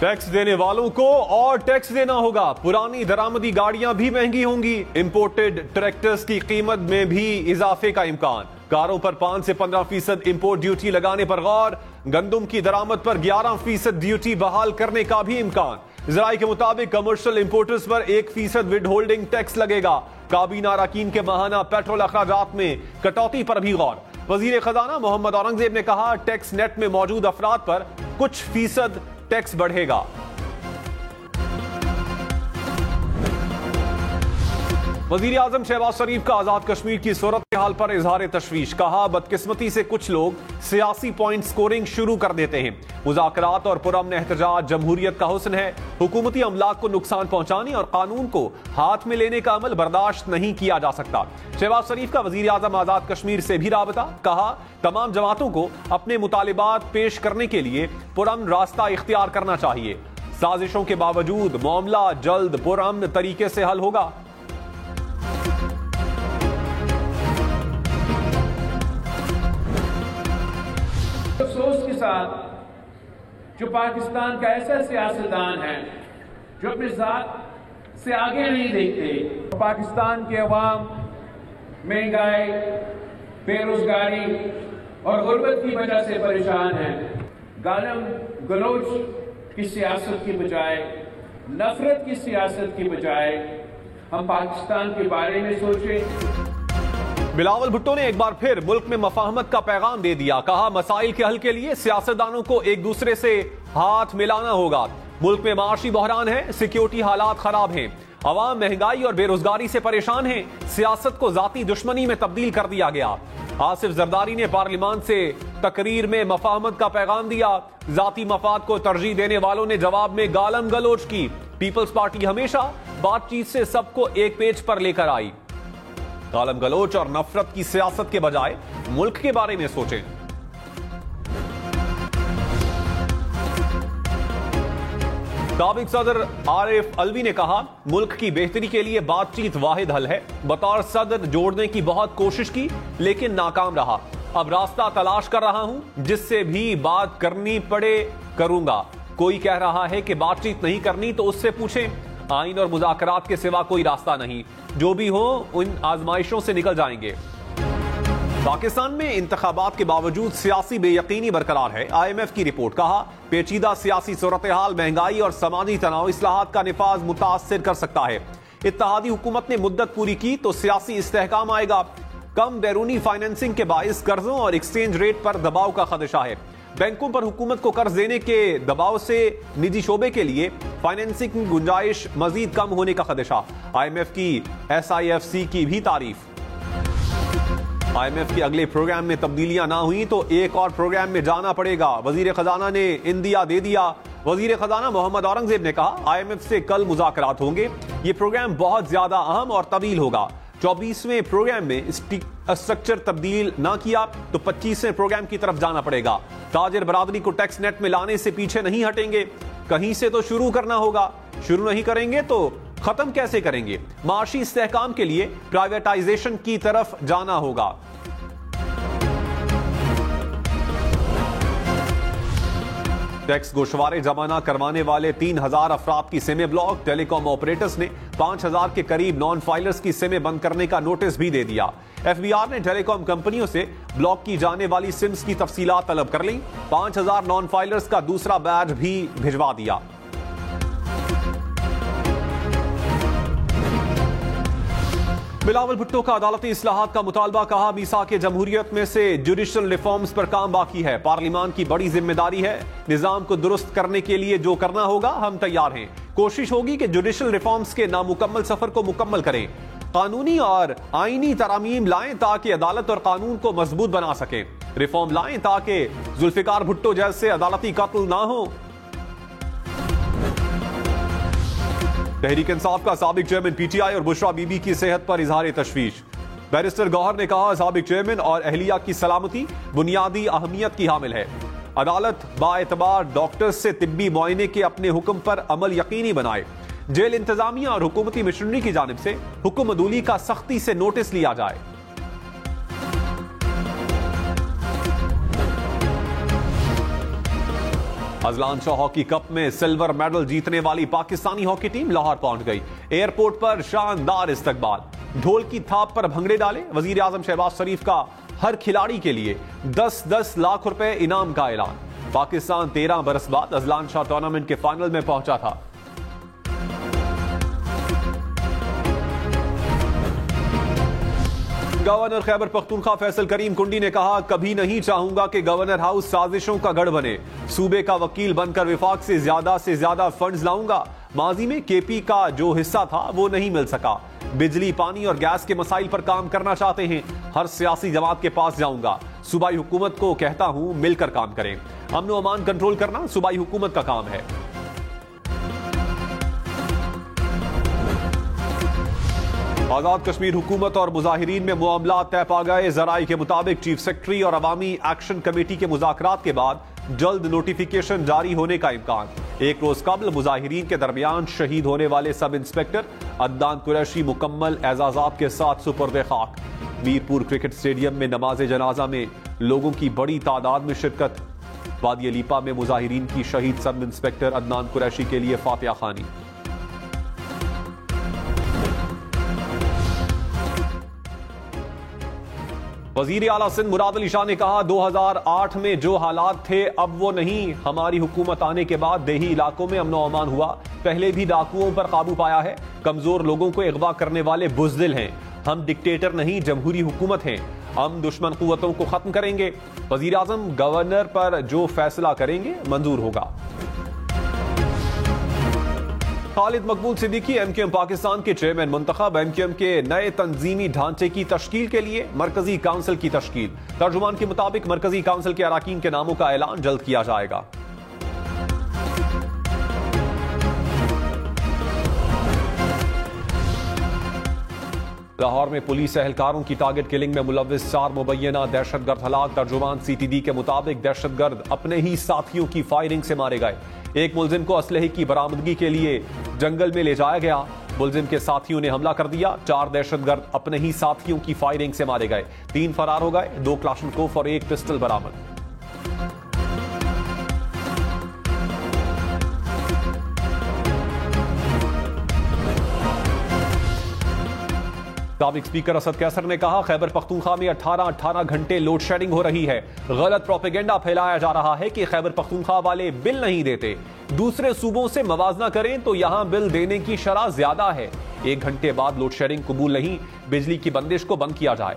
Tax देने वालों को और टैक्स देना होगा। पुरानी दरामदी गाड़ियां भी महंगी होंगी। इंपोर्टेड ट्रैक्टर्स की कीमत में भी इजाफे का इम्कान। कारों पर 5 से 15% इंपोर्ट ड्यूटी लगाने पर गौर। गंदुम की दरामद पर 11% ड्यूटी बहाल करने का भी इम्कान। जराये के मुताबिक कमर्शियल इंपोर्टर्स पर 1% विद होल्डिंग टैक्स लगेगा। काबीना अरकान के माहाना पेट्रोल अखराजात में कटौती पर भी गौर। वजीर खजाना मोहम्मद औरंगजेब ने कहा, टैक्स नेट में मौजूद अफराद पर कुछ फीसद टैक्स बढ़ेगा। वजीर आजम शहबाज शरीफ का आजाद कश्मीर की सूरत हाल पर इजहार तशवीश। कहा, बदकिस्मती से कुछ लोग सियासी पॉइंट स्कोरिंग शुरू कर देते हैं। मुज़ाकरात और पुरअमन एहतजाज जमहूरियत का हुस्न है। हुकूमती अमलाक को नुकसान पहुंचाने और कानून को हाथ में लेने का अमल बर्दाश्त नहीं किया जा सकता। शहबाज शरीफ का वजीर आजम आजाद कश्मीर से भी राबता। कहा, तमाम जमातों को अपने मुतालिबात पेश करने के लिए पुरअमन रास्ता इख्तियार करना चाहिए। साजिशों के बावजूद मामला जल्द पुरअमन तरीके से हल होगा। अफसोस के साथ जो पाकिस्तान का ऐसा सियासतदान है जो अपने जात से आगे नहीं देखते, पाकिस्तान के अवाम महंगाई, बेरोजगारी और गुर्बत की वजह से परेशान हैं। गालम गलोच की सियासत की बजाय, नफरत की सियासत की बजाय हम पाकिस्तान के बारे में सोचें। बिलावल भुट्टो ने एक बार फिर मुल्क में मफाहमत का पैगाम दे दिया। कहा, मसाइल के हल के लिए सियासतदानों को एक दूसरे से हाथ मिलाना होगा। मुल्क में माशी बहरान है, सिक्योरिटी हालात खराब हैं, अवाम महंगाई और बेरोजगारी से परेशान है। सियासत को जाती दुश्मनी में तब्दील कर दिया गया। आसिफ जरदारी ने पार्लियामान से तकरीर में मफाहमत का पैगाम दिया। जाती मफाद को तरजीह देने वालों ने जवाब में गालम गलोच की। पीपल्स पार्टी हमेशा बातचीत से सबको एक पेज पर लेकर आई। गालम गलोच और नफरत की सियासत के बजाय मुल्क के बारे में सोचें। साबिक सदर आरिफ अलवी ने कहा, मुल्क की बेहतरी के लिए बातचीत वाहिद हल है। बतौर सदर जोड़ने की बहुत कोशिश की लेकिन नाकाम रहा। अब रास्ता तलाश कर रहा हूं, जिससे भी बात करनी पड़े करूंगा। कोई कह रहा है कि बातचीत नहीं करनी तो उससे पूछें। आइन और मुज़ाकरात के सिवा कोई रास्ता नहीं। जो भी हो उन आजमाइशों से निकल जाएंगे। पाकिस्तान में इंतखाबात के बावजूद सियासी बेयकीनी बरकरार है। IMF की रिपोर्ट। कहा, पेचीदा सियासी सूरत हाल, महंगाई और समाजी तनाव इस्लाहात का निफाज मुतासिर कर सकता है। इत्तेहादी हुकूमत ने मुद्दत पूरी की तो सियासी इस्तेहकाम आएगा। कम बैरूनी फाइनेंसिंग के बाइस कर्जों और एक्सचेंज रेट पर दबाव का खदशा है। बैंकों पर हुकूमत को कर्ज देने के दबाव से निजी शोबे के लिए फाइनेंसिंग की गुंजाइश मजीद कम होने का खदशा। IMF की SIFC की भी तारीफ। IMF के अगले प्रोग्राम में तब्दीलियां ना हुई तो एक और प्रोग्राम में जाना पड़ेगा। वजीर खजाना ने इंदिया दे दिया। वजीर खजाना मोहम्मद औरंगजेब ने कहा, IMF से कल मुज़ाकरात होंगे। ये प्रोग्राम बहुत ज्यादा अहम और तवील होगा। 24वें प्रोग्राम में स्ट्रक्चर तब्दील ना किया तो 25वें प्रोग्राम की तरफ जाना पड़ेगा। ताजिर बरादरी को टैक्स नेट में लाने से पीछे नहीं हटेंगे। कहीं से तो शुरू करना होगा। शुरू नहीं करेंगे तो खत्म कैसे करेंगे? माशी इस्तेहकाम के लिए प्राइवेटाइजेशन की तरफ जाना होगा। टैक्स गोशवारे जमा न करवाने वाले 3000 अफराद की सिमें ब्लॉक। टेलीकॉम ऑपरेटर्स ने 5000 के करीब नॉन फाइलर्स की सिमें बंद करने का नोटिस भी दे दिया। FBR ने टेलीकॉम कंपनियों से ब्लॉक की जाने वाली सिम्स की तफसीलात तलब कर ली। 5000 नॉन फाइलर्स का दूसरा बैच भी भिजवा दिया। बिलावल भुट्टो का अदालती इस्लाहात का मुतालबा। कहा, मीसाक जमहूरियत में से जुडिशल रिफॉर्म्स पर काम बाकी है। पार्लियामान की बड़ी जिम्मेदारी है। निजाम को दुरुस्त करने के लिए जो करना होगा हम तैयार हैं। कोशिश होगी कि जुडिशल रिफॉर्म्स के नामुकम्मल सफर को मुकम्मल करें। कानूनी और आईनी तरामीम लाएं ताकि अदालत और कानून को मजबूत बना सकें। रिफॉर्म लाएं ताकि जुल्फिकार भुट्टो जैसे अदालती कत्ल ना हो। तहरीक इंसाफ का साबिक चेयरमैन PTI और बुशरा बीबी की सेहत पर इजहार तशवीश। बैरिस्टर गौहर ने कहा, साबिक चेयरमैन और अहलिया की सलामती बुनियादी अहमियत की हामिल है। अदालत बाएतबार डॉक्टर्स से तिब्बी मुआयने के अपने हुक्म पर अमल यकीनी बनाए। जेल इंतजामिया और हुकूमती मिशनरी की जानिब से हुक्म अदूली का सख्ती से नोटिस लिया जाए। अजलान शाह हॉकी कप में सिल्वर मेडल जीतने वाली पाकिस्तानी हॉकी टीम लाहौर पहुंच गई। एयरपोर्ट पर शानदार इस्तकबाल, ढोल की थाप पर भंगड़े डाले। वजीर आजम शहबाज शरीफ का हर खिलाड़ी के लिए 10-10 लाख रुपए इनाम का ऐलान। पाकिस्तान 13 बरस बाद अजलान शाह टूर्नामेंट के फाइनल में पहुंचा था। गवर्नर खैबर पख्तूनख्वा फैसल करीम कुंडी ने कहा, कभी नहीं चाहूंगा कि गवर्नर हाउस साजिशों का गढ़ बने। सूबे का वकील बनकर विफाक से ज्यादा फंड्स लाऊंगा। माजी में केपी का जो हिस्सा था वो नहीं मिल सका। बिजली, पानी और गैस के मसाइल पर काम करना चाहते हैं। हर सियासी जमात के पास जाऊंगा। सूबाई हुकूमत को कहता हूं मिलकर काम करें। अमन व अमान कंट्रोल करना सूबाई हुकूमत का काम है। आजाद कश्मीर हुकूमत और मुजाहिरीन में मामला तय पा गए। जराई के मुताबिक चीफ सेक्रेटरी और अवामी एक्शन कमेटी के मुज़ाकरात के बाद जल्द नोटिफिकेशन जारी होने का इम्कान। एक रोज कबल मुजाहिरीन के दरमियान शहीद होने वाले सब इंस्पेक्टर अदनान कुरैशी मुकम्मल एजाजात के साथ सुपुर्द खाक। मीरपुर क्रिकेट स्टेडियम में नमाज जनाजा में लोगों की बड़ी तादाद में शिरकत। वादी अलीपा में मुजाहिरीन की शहीद सब इंस्पेक्टर अदनान कुरैशी के लिए फातिहा खानी। वजीर आला सिंध मुराद अली शाह ने कहा, 2008 में जो हालात थे अब वो नहीं। हमारी हुकूमत आने के बाद देही इलाकों में अमन व अमान हुआ। पहले भी डाकुओं पर काबू पाया है। कमजोर लोगों को अगवा करने वाले बुज़दिल हैं। हम डिक्टेटर नहीं, जमहूरी हुकूमत हैं। हम दुश्मन कुव्वतों को खत्म करेंगे। वजीर आजम गवर्नर पर जो फैसला करेंगे मंजूर होगा। खालिद मकबूल सिद्दीकी एमक्यूएम पाकिस्तान के चेयरमैन मुंतखब। एमक्यूएम के नए तंजीमी ढांचे की तश्कील के लिए मरकजी काउंसिल की तश्कील। तर्जुमान के मुताबिक मरकजी काउंसिल के अराकीन के नामों का ऐलान जल्द किया जाएगा। लाहौर में पुलिस एहलकारों की टारगेट किलिंग में मुलव्विस 4 मुबैना दहशतगर्द हलाक। तर्जुमान सीटीडी के मुताबिक दहशतगर्द अपने ही साथियों की फायरिंग से मारे गए। एक मुलजिम को असलहे की बरामदगी के लिए जंगल में ले जाया गया। मुलजिम के साथियों ने हमला कर दिया। 4 दहशतगर्द अपने ही साथियों की फायरिंग से मारे गए। 3 फरार हो गए। 2 क्लाशनकोफ और 1 पिस्टल बरामद। साबिक स्पीकर असद कैसर ने कहा, खैबर पख्तूनख्वा में 18 घंटे लोड शेडिंग हो रही है। गलत प्रोपेगेंडा फैलाया जा रहा है कि खैबर पख्तूनख्वा वाले बिल नहीं देते। दूसरे सूबों से मवाजना करें तो यहां बिल देने की शरह ज्यादा है। 1 घंटे बाद लोड शेडिंग कबूल नहीं। बिजली की बंदिश को बंद किया जाए।